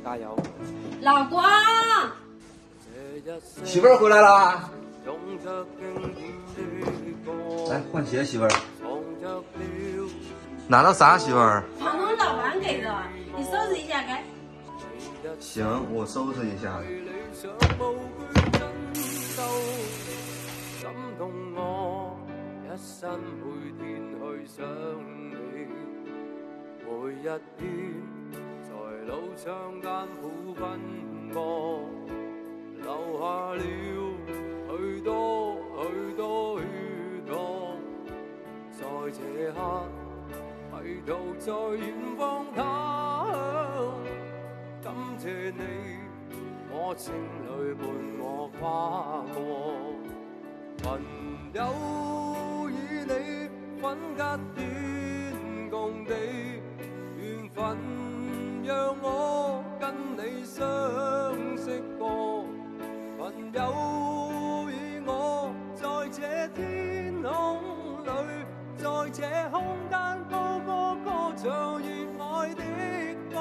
加油！老公，媳妇儿回来啦！来换鞋，媳妇儿。拿到啥，媳妇儿？房东老板给的，你收拾一下该。行，我收拾一下。每一天在路上艱苦奔波，留下了許多許多血糖，在這刻迷途在遠方他鄉，感謝你，我情侶伴我跨過，朋友與你分隔天共地。緣分讓我跟你相識過，朋友與我在這天空裏，在這空間高歌歌唱熱愛的歌，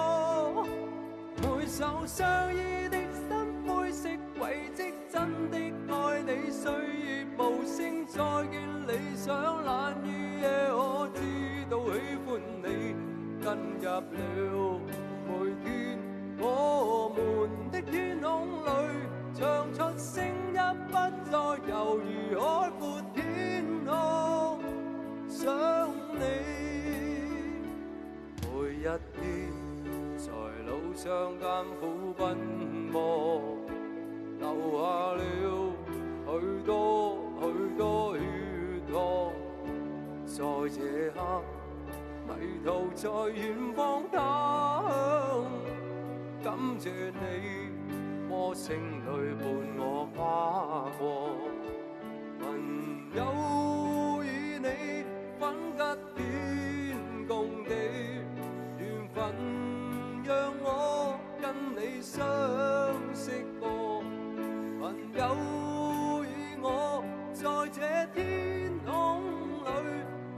每首相依的心灰色軌跡，真的愛你，歲月無聲，再見理想難遇夜，我知道喜歡你。進入了每天我們的天空裏，唱出聲音，不再猶豫，海闊天空想你。每一天在路上艱苦奔波，留下了許多許多血糖，在這刻迷途在遠方他鄉，感謝你，我情侶伴我跨過，朋友與你分隔天共地，緣分讓我跟你相識過，朋友與我在這天空裏，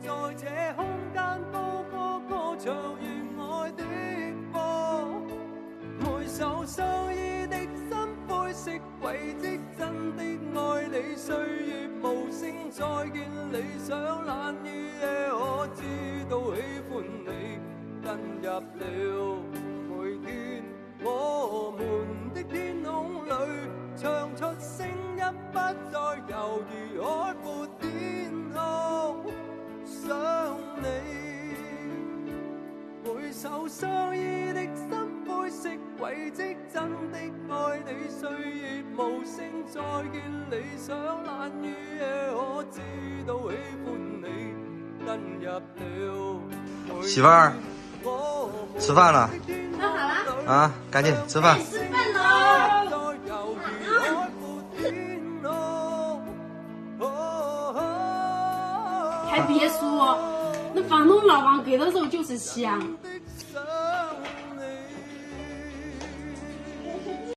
在這空間高歌歌唱熱愛的歌，每首相依的心灰色軌跡，真的愛你，歲月無聲，再見理想難遇夜，我知道喜歡你，進入了每天我們的天空裏，唱出聲音，不再猶豫，海闊天空想你，每首相依的心灰色軌跡，真的愛你，歲月無聲，再見理想難遇夜，我知道喜歡你，進入了。媳婦兒，吃飯了。那好了。啊，趕緊吃飯。吃飯嘍。还别说，那房东老板给的时候就是香。